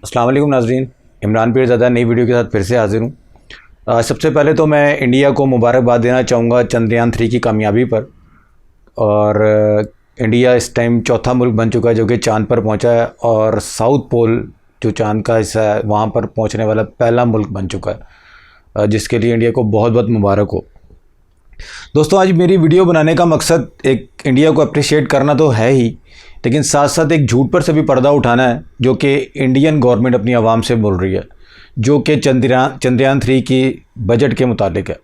अस्सलाम वालेकुम नाज़रीन, इमरान पीरज़ादा नई वीडियो के साथ फिर से हाज़िर हूँ। सबसे पहले तो मैं इंडिया को मुबारकबाद देना चाहूँगा चंद्रयान 3 की कामयाबी पर। और इंडिया इस टाइम चौथा मुल्क बन चुका है जो कि चाँद पर पहुँचा है, और साउथ पोल जो चाँद का हिस्सा है वहाँ पर पहुँचने वाला पहला मुल्क बन चुका है, जिसके लिए इंडिया को बहुत बहुत मुबारक हो। दोस्तों, आज मेरी वीडियो बनाने का मकसद एक इंडिया को अप्रिशिएट करना तो है ही, लेकिन साथ साथ एक झूठ पर से भी पर्दा उठाना है जो कि इंडियन गवर्नमेंट अपनी आवाम से बोल रही है, जो कि चंद्रयान 3 की बजट के मुतालिक है।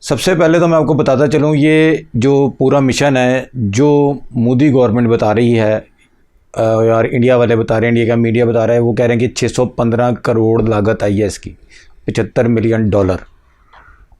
सबसे पहले तो मैं आपको बताता चलूँ, ये जो पूरा मिशन है जो मोदी गवर्नमेंट बता रही है और इंडिया वाले बता रहे हैं, इंडिया का मीडिया बता रहा है, वो कह रहे हैं कि 615 करोड़ लागत आई है इसकी, $75 मिलियन,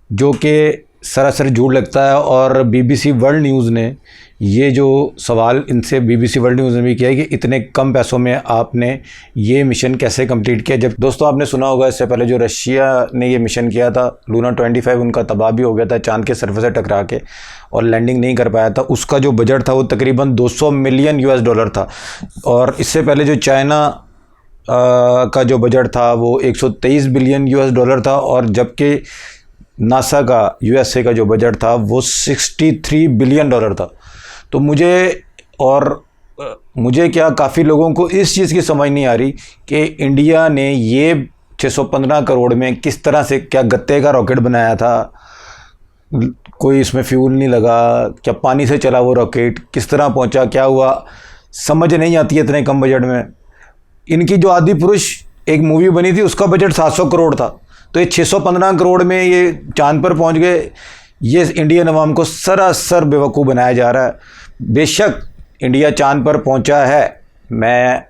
जो कि सरासर झूठ लगता है। और बीबीसी वर्ल्ड न्यूज़ ने ये जो सवाल इनसे बीबीसी वर्ल्ड न्यूज़ ने भी किया है कि इतने कम पैसों में आपने ये मिशन कैसे कंप्लीट किया। जब दोस्तों आपने सुना होगा इससे पहले जो रशिया ने ये मिशन किया था, लूना 25 उनका तबाह भी हो गया था चांद के सरफेस से टकरा के और लैंडिंग नहीं कर पाया था। उसका जो बजट था वो तकरीबन $200 मिलियन था। और इससे पहले जो चाइना का जो बजट था वो $123 बिलियन था, और जबकि नासा का यूएसए का जो बजट था वो $63 बिलियन था। तो मुझे क्या काफ़ी लोगों को इस चीज़ की समझ नहीं आ रही कि इंडिया ने ये 615 करोड़ में किस तरह से, क्या गत्ते का रॉकेट बनाया था, कोई इसमें फ्यूल नहीं लगा, क्या पानी से चला वो रॉकेट, किस तरह पहुंचा, क्या हुआ, समझ नहीं आती है इतने कम बजट में। इनकी जो आदि पुरुष एक मूवी बनी थी उसका बजट 700 करोड़ था, तो ये 615 करोड़ में ये चांद पर पहुंच गए। ये इंडियन अवाम को सरासर बेवकूफ़ बनाया जा रहा है। बेशक इंडिया चांद पर पहुंचा है, मैं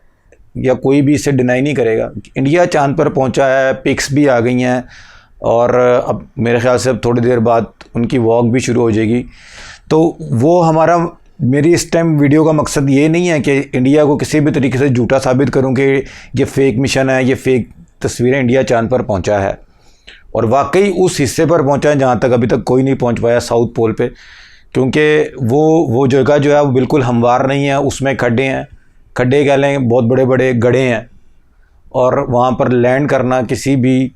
या कोई भी इसे डिनाई नहीं करेगा, इंडिया चांद पर पहुंचा है, पिक्स भी आ गई हैं, और अब मेरे ख्याल से अब थोड़ी देर बाद उनकी वॉक भी शुरू हो जाएगी। तो वो मेरी इस टाइम वीडियो का मकसद ये नहीं है कि इंडिया को किसी भी तरीके से झूठा साबित करूं कि ये फेक मिशन है, ये फेक तस्वीरें, इंडिया चांद पर पहुंचा है और वाकई उस हिस्से पर पहुंचा है जहां तक अभी तक कोई नहीं पहुंच पाया, साउथ पोल पे। क्योंकि वो जगह जो है वो बिल्कुल हमवार नहीं है, उसमें खड्डे हैं, खड्डे कह लें, बहुत बड़े बड़े गड्ढे हैं, और वहाँ पर लैंड करना किसी भी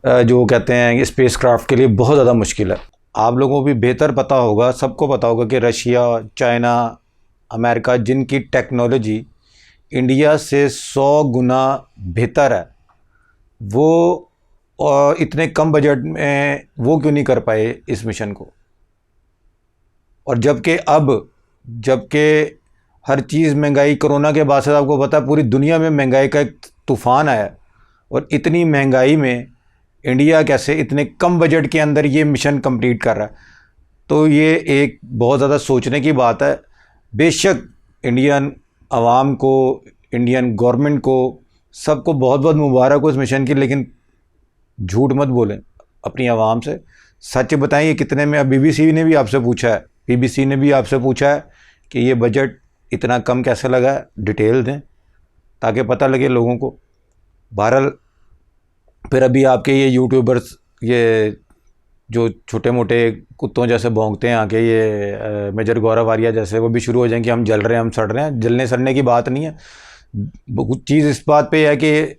जो कहते हैं स्पेस क्राफ्ट के लिए बहुत ज़्यादा मुश्किल है। आप लोगों को भी बेहतर पता होगा, सबको पता होगा कि रशिया, चाइना, अमेरिका, जिनकी टेक्नोलॉजी इंडिया से 100 गुना बेहतर है, वो और इतने कम बजट में वो क्यों नहीं कर पाए इस मिशन को। और जबकि हर चीज़ महंगाई, कोरोना के बाद से आपको पता है पूरी दुनिया में महंगाई का एक तूफ़ान आया, और इतनी महंगाई में इंडिया कैसे इतने कम बजट के अंदर ये मिशन कंप्लीट कर रहा है। तो ये एक बहुत ज़्यादा सोचने की बात है। बेशक इंडियन आवाम को, इंडियन गवर्नमेंट को, सबको बहुत बहुत मुबारक हो इस मिशन की, लेकिन झूठ मत बोलें अपनी आवाम से, सच बताएं ये कितने में। बीबीसी ने भी आपसे पूछा है कि ये बजट इतना कम कैसे लगा है, डिटेल दें ताकि पता लगे लोगों को। बहरहाल फिर अभी आपके ये यूट्यूबर्स, ये जो छोटे मोटे कुत्तों जैसे भौंकते हैं आके, ये मेजर गौरव आर्या जैसे, वो भी शुरू हो जाएं कि हम जल रहे हैं, हम सड़ रहे हैं। जलने सड़ने की बात नहीं है, कुछ चीज़ इस बात पे है कि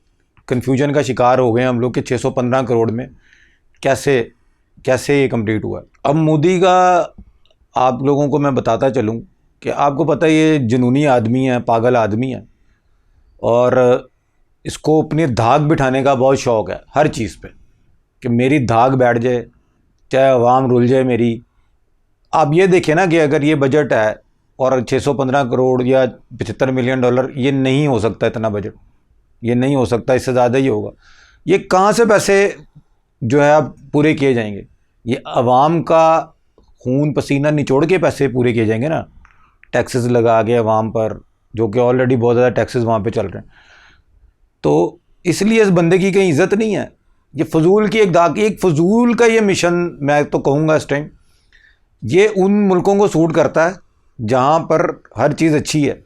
कन्फ्यूजन का शिकार हो गए हम लोग कि 615 करोड़ में कैसे ये कंप्लीट हुआ। अब मोदी का आप लोगों को मैं बताता चलूँ कि आपको पता है ये जुनूनी आदमी है, पागल आदमी है, और इसको अपनी धाक बिठाने का बहुत शौक़ है हर चीज़ पे, कि मेरी धाक बैठ जाए, चाहे आवाम रुल जाए मेरी। आप ये देखें ना कि अगर ये बजट है और 615 करोड़ या $75 मिलियन, ये नहीं हो सकता, इतना बजट ये नहीं हो सकता, इससे ज़्यादा ही होगा। ये कहाँ से पैसे जो है अब पूरे किए जाएंगे? ये आवाम का खून पसीना निचोड़ के पैसे पूरे किए जाएंगे ना, टैक्सेस लगा के आवाम पर, जो कि ऑलरेडी बहुत ज़्यादा टैक्सेस वहाँ पे चल रहे हैं। तो इसलिए इस बंदे की कहीं इज्जत नहीं है। ये फजूल की एक फजूल का ये मिशन, मैं तो कहूँगा इस टाइम ये उन मुल्कों को सूट करता है जहाँ पर हर चीज़ अच्छी है,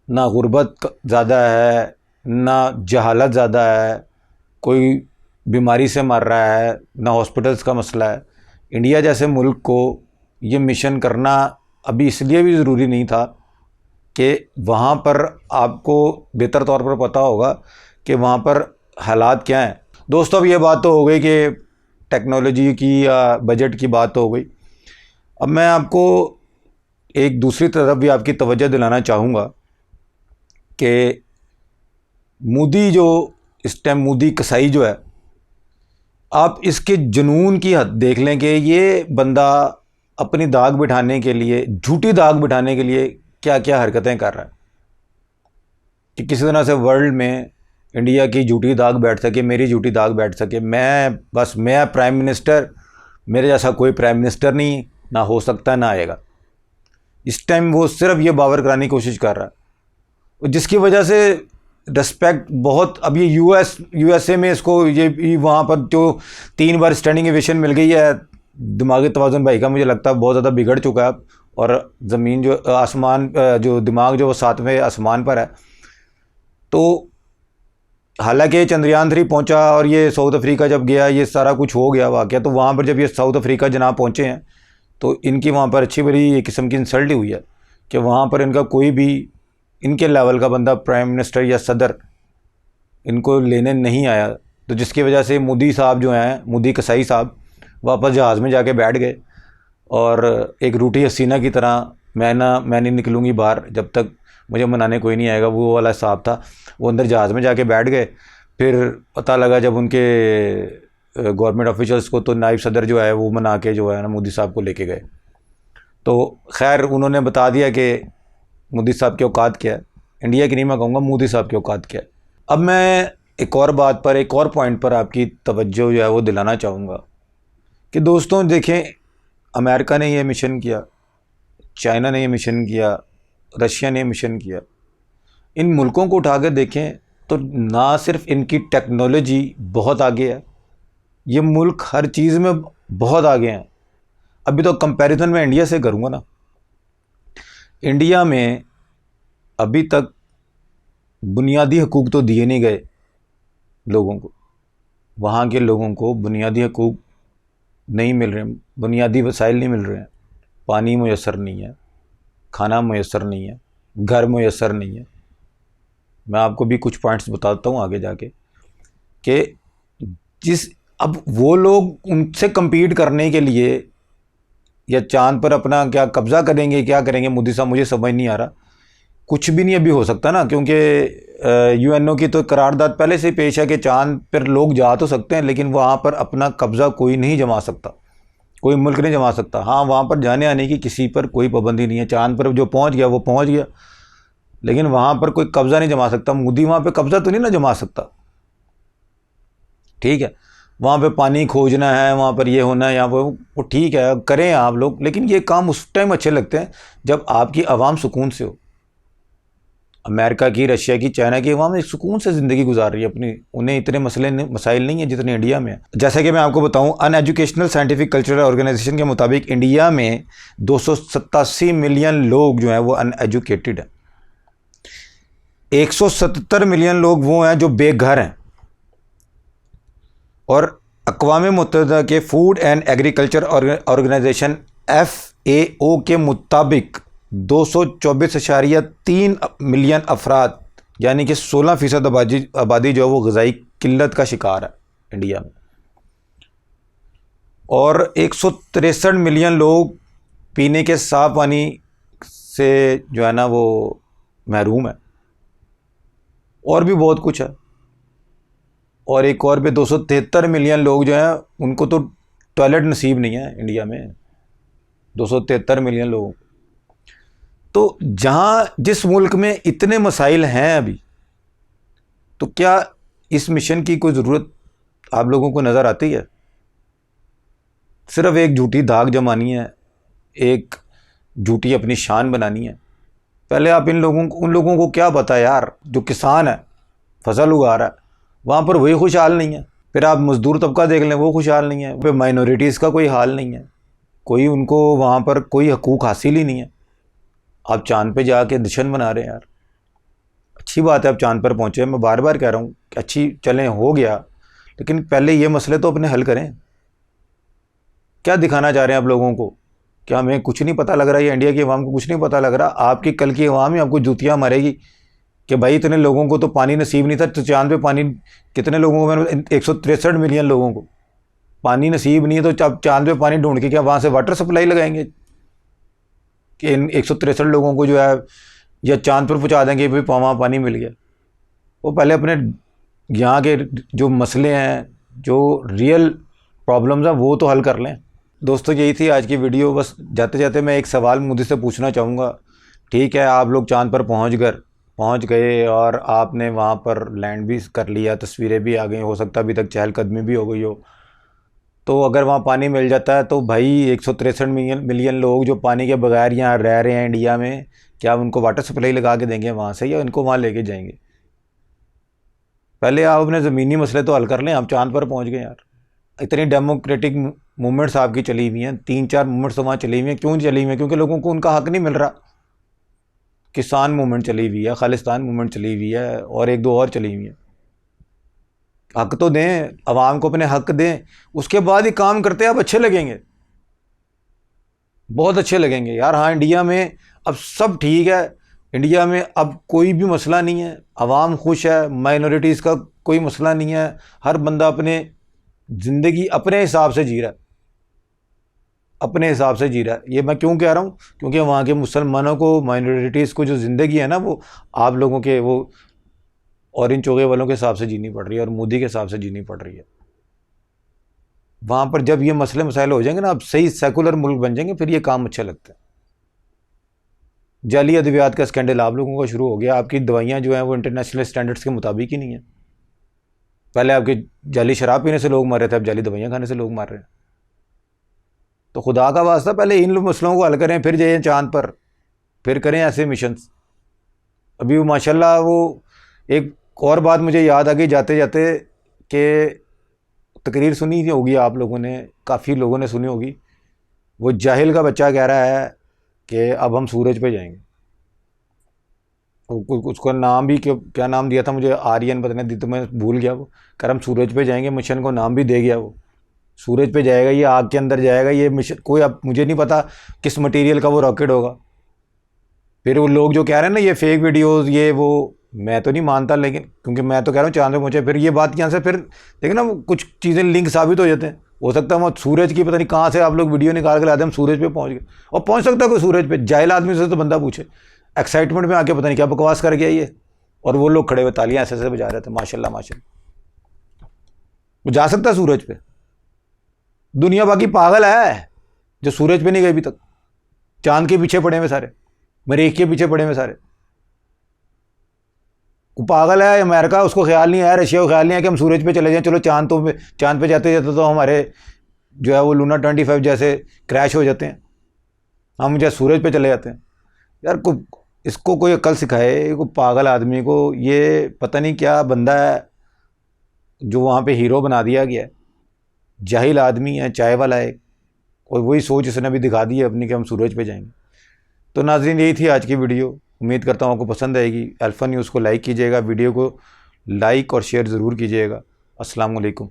ना गुर्बत ज़्यादा है, ना जहालत ज़्यादा है, कोई बीमारी से मर रहा है, ना हॉस्पिटल्स का मसला है। इंडिया जैसे मुल्क को ये मिशन करना अभी इसलिए भी ज़रूरी नहीं था कि वहाँ पर आपको बेहतर तौर पर पता होगा कि वहाँ पर हालात क्या हैं। दोस्तों, अब ये बात तो हो गई कि टेक्नोलॉजी की या बजट की बात तो हो गई। अब मैं आपको एक दूसरी तरफ भी आपकी तवज्जो दिलाना चाहूँगा कि मोदी जो इस टाइम मोदी कसाई जो है, आप इसके जुनून की हद देख लें कि ये बंदा अपनी दाग बिठाने के लिए, झूठी दाग बिठाने के लिए क्या क्या हरकतें कर रहा है कि किसी तरह से वर्ल्ड में इंडिया की झूठी दाग बैठ सके, मेरी झूठी दाग बैठ सके। मैं प्राइम मिनिस्टर, मेरे जैसा कोई प्राइम मिनिस्टर नहीं, ना हो सकता ना आएगा। इस टाइम वो सिर्फ ये बावर कराने की कोशिश कर रहा है, जिसकी वजह से रिस्पेक्ट बहुत, अब ये यूएसए में इसको ये वहाँ पर जो 3 बार स्टैंडिंग एवेशन मिल गई है, दिमागी तवाज़ुन भाई का मुझे लगता है बहुत ज़्यादा बिगड़ चुका है और ज़मीन जो आसमान जो दिमाग जो वो 7वें आसमान पर है। तो हालांकि चंद्रयान 3 पहुंचा और ये साउथ अफ्रीका जब गया, ये सारा कुछ हो गया वाक़या, तो वहाँ पर जब ये साउथ अफ्रीका जनाब पहुँचे हैं तो इनकी वहाँ पर अच्छी बड़ी एक किस्म की इंसल्ट ही हुई है कि वहाँ पर इनका कोई भी इनके लेवल का बंदा प्राइम मिनिस्टर या सदर इनको लेने नहीं आया। तो जिसकी वजह से मोदी साहब जो हैं, मोदी कसाई साहब, वापस जहाज़ में जाके बैठ गए और एक रूठी हसीना की तरह मैं नहीं निकलूँगी बाहर जब तक मुझे मनाने कोई नहीं आएगा, वो वाला हिसाब था। वो अंदर जहाज़ में जाके बैठ गए। फिर पता लगा जब उनके गवर्नमेंट ऑफिशियल्स को, तो नायब सदर जो है वो मना के जो है ना मोदी साहब को लेके गए। तो खैर उन्होंने बता दिया कि मोदी साहब की औकात क्या है, इंडिया की नहीं मैं कहूँगा, मोदी साहब की औकात क्या है। अब मैं एक और बात पर, एक और पॉइंट पर आपकी तवज्जो जो है वो दिलाना चाहूँगा कि दोस्तों देखें, अमेरिका ने ये मिशन किया, चाइना ने ये मिशन किया, रशिया ने मिशन किया। इन मुल्कों को उठा कर देखें तो ना सिर्फ इनकी टेक्नोलॉजी बहुत आगे है, ये मुल्क हर चीज़ में बहुत आगे हैं। अभी तो कंपैरिजन में इंडिया से करूँगा ना, इंडिया में अभी तक बुनियादी हकूक़ तो दिए नहीं गए लोगों को, वहाँ के लोगों को बुनियादी हकूक़ नहीं मिल रहे, बुनियादी वसाइल नहीं मिल रहे हैं। पानी मुयस्सर नहीं है, खाना मुयस्सर नहीं है, घर मुयस्सर नहीं है। मैं आपको भी कुछ पॉइंट्स बताता हूँ आगे जाके कि अब वो लोग उनसे कम्पीट करने के लिए या चांद पर अपना क्या कब्ज़ा करेंगे, क्या करेंगे मोदी साहब, मुझे समझ नहीं आ रहा। कुछ भी नहीं अभी हो सकता ना, क्योंकि यूएनओ की तो करारदाद पहले से पेश है कि चांद पर लोग जा तो सकते हैं लेकिन वहाँ पर अपना कब्ज़ा कोई नहीं जमा सकता, कोई मुल्क नहीं जमा सकता। हाँ, वहाँ पर जाने आने की किसी पर कोई पाबंदी नहीं है। चांद पर जो पहुँच गया वो पहुँच गया, लेकिन वहाँ पर कोई कब्ज़ा नहीं जमा सकता। मोदी वहाँ पर कब्ज़ा तो नहीं ना जमा सकता, ठीक है। वहाँ पे पानी खोजना है, वहाँ पर ये होना है, यहाँ पर वो ठीक है, करें आप लोग, लेकिन ये काम उस टाइम अच्छे लगते हैं जब आपकी आवाम सुकून से हो। अमेरिका की, रशिया की, चाइना की आवाम एक सुकून से ज़िंदगी गुजार रही है अपनी, उन्हें इतने मसाइल नहीं है जितने इंडिया में है। जैसा कि मैं आपको बताऊं, अनएजुकेशनल साइंटिफिक कल्चरल ऑर्गेनाइजेशन के मुताबिक इंडिया में 287 मिलियन लोग जो हैं वो अनएजुकेटेड हैं। 177 मिलियन लोग वो हैं जो बेघर हैं। और अक़वाम मुत्तहिदा के food and agriculture organization FAO के मुताबिक 224.3 मिलियन अफराद यानी कि 16% आबादी जो है वो ग़िज़ाई किल्लत का शिकार है इंडिया में, और 163 मिलियन लोग पीने के साफ पानी से जो है ना वो महरूम है, और भी बहुत कुछ है। और एक और भी 273 मिलियन लोग जो हैं उनको तो टॉयलेट नसीब नहीं है इंडिया में, 273 मिलियन लोग। तो जहाँ जिस मुल्क में इतने मसाइल हैं अभी, तो क्या इस मिशन की कोई ज़रूरत आप लोगों को नज़र आती है? सिर्फ एक झूठी दाग जमानी है, एक झूठी अपनी शान बनानी है। पहले आप उन लोगों को क्या पता यार, जो किसान है, फसल उगा रहा है, वहाँ पर वही खुशहाल नहीं है। फिर आप मज़दूर तबका देख लें, वो खुशहाल नहीं है। फिर माइनॉरिटीज़ का कोई हाल नहीं है, कोई उनको वहाँ पर कोई हकूक़ हासिल ही नहीं है। आप चांद पे जाके जश्न मना रहे हैं यार, अच्छी बात है आप चांद पर पहुँचे, मैं बार बार कह रहा हूँ कि अच्छी चलें, हो गया, लेकिन पहले ये मसले तो अपने हल करें। क्या दिखाना चाह रहे हैं आप लोगों को क्या हमें कुछ नहीं पता लग रहा है, या इंडिया की अवाम को कुछ नहीं पता लग रहा? आपकी कल की अवाम ही आपको जूतियाँ मारेगी कि भाई इतने लोगों को तो पानी नसीब नहीं था, तो चांद पे पानी कितने लोगों को, मैंने 163 मिलियन लोगों को पानी नसीब नहीं है, तो अब चांद पे पानी ढूंढ के क्या वहाँ से वाटर सप्लाई लगाएंगे कि इन 163 लोगों को जो है या चांद पर पहुँचा देंगे भाई वहाँ पानी मिल गया? वो पहले अपने यहाँ के जो मसले हैं, जो रियल प्रॉब्लम्स हैं, वो तो हल कर लें। दोस्तों यही थी आज की वीडियो। बस जाते जाते मैं एक सवाल मोदी से पूछना चाहूँगा। ठीक है, आप लोग चांद पर पहुँच गए और आपने वहाँ पर लैंड भी कर लिया, तस्वीरें भी आ गई, हो सकता है अभी तक चहलकदमी भी हो गई हो, तो अगर वहाँ पानी मिल जाता है तो भाई 163 मिलियन लोग जो पानी के बगैर यहाँ रह रहे हैं इंडिया में, क्या उनको वाटर सप्लाई लगा के देंगे वहाँ से, या इनको वहाँ लेके जाएंगे? पहले आप अपने ज़मीनी मसले तो हल कर लें। आप चांद पर पहुँच गए यार, इतनी डेमोक्रेटिक मूवमेंट्स आपकी चली हुई हैं, 3-4 मूवमेंट्स तो वहाँ चली हुई हैं। क्यों चली हुई हैं? क्योंकि लोगों को उनका हक नहीं मिल रहा। किसान मूवमेंट चली हुई है, खालिस्तान मूवमेंट चली हुई है, और 1-2 और चली हुई हैं। हक तो दें, आवाम को अपने हक दें, उसके बाद ही काम करते हैं। आप अच्छे लगेंगे, बहुत अच्छे लगेंगे यार। हाँ, इंडिया में अब सब ठीक है, इंडिया में अब कोई भी मसला नहीं है, आवाम खुश है, माइनॉरिटीज़ का कोई मसला नहीं है, हर बंदा अपने ज़िंदगी अपने हिसाब से जी रहा है, अपने हिसाब से जी रहा है। ये मैं क्यों कह रहा हूँ? क्योंकि वहाँ के मुसलमानों को, माइनॉरिटीज़ को जो ज़िंदगी है ना, वो आप लोगों के वो ऑरेंज चोगे वालों के हिसाब से जीनी पड़ रही है और मोदी के हिसाब से जीनी पड़ रही है। वहाँ पर जब ये मसले मसाइल हो जाएंगे ना, अब सही सेकुलर मुल्क बन जाएंगे, फिर ये काम अच्छा लगता है। जाली अद्वियात का स्कैंडल आप लोगों का शुरू हो गया। आपकी दवाइयाँ जो हैं वो इंटरनेशनल स्टैंडर्ड्स के मुताबिक ही नहीं है। पहले आपके जाली शराब पीने से लोग मर रहे थे, अब जाली दवाइयाँ खाने से लोग मर रहे हैं। तो खुदा का वास्ता पहले इन मसलों को हल करें, फिर जाइए चांद पर, फिर करें ऐसे मिशंस। अभी वो माशाल्लाह, वो एक और बात मुझे याद आ गई जाते जाते, कि तकरीर सुनी होगी आप लोगों ने, काफ़ी लोगों ने सुनी होगी। वो जाहिल का बच्चा कह रहा है कि अब हम सूरज पे जाएंगे। उसका नाम भी क्या नाम दिया था मुझे, आर्यन पता नहीं, तो मैं भूल गया। वो कह हम सूरज पे जाएंगे, मिशन को नाम भी दे गया। वो सूरज पे जाएगा, ये आग के अंदर जाएगा ये मिशन। कोई, अब मुझे नहीं पता किस मटेरियल का वो रॉकेट होगा। फिर वो लोग जो कह रहे हैं ना ये फेक वीडियोज़, ये वो, मैं तो नहीं मानता, लेकिन क्योंकि मैं तो कह रहा हूँ चांद पे पहुँचे, फिर ये बात यहाँ से फिर देखिए ना, कुछ चीज़ें लिंक साबित हो जाते हैं। हो सकता है वहाँ सूरज की पता नहीं कहाँ से आप लोग वीडियो निकाल के लाते, हम सूरज पे पहुँच गए। और पहुँच सकता है कोई सूरज पे, जाहिल आदमी से तो बंदा पूछे, एक्साइटमेंट में आके पता नहीं क्या बकवास कर गया ये, और वो लोग खड़े हुए तालियां ऐसे ऐसे बजा रहे थे, माशाल्लाह माशाल्लाह। वो जा सकता है सूरज पे? दुनिया बाकी पागल है जो सूरज पे नहीं गई अभी तक। चांद के पीछे पड़े हुए सारे, मरीख के पीछे पड़े हुए सारे। वो पागल है अमेरिका, उसको ख्याल नहीं है, रशिया को ख्याल नहीं है कि हम सूरज पे चले जाएं। चलो चांद पे जाते जाते तो हमारे जो है वो लूना 25 जैसे क्रैश हो जाते हैं, हम जो सूरज पे चले जाते हैं। यार इसको कोई अक्ल सिखाए, को पागल आदमी को। ये पता नहीं क्या बंदा है जो वहाँ पे हीरो बना दिया गया है। जाहिल आदमी है, चाय वाला है, और वही सोच इसने भी दिखा दी है अपनी कि हम सूरज पे जाएंगे। तो नाज़रीन, यही थी आज की वीडियो। उम्मीद करता हूँ आपको पसंद आएगी। अल्फ़ा न्यूज़ को लाइक कीजिएगा, वीडियो को लाइक और शेयर ज़रूर कीजिएगा। अस्सलाम वालेकुम।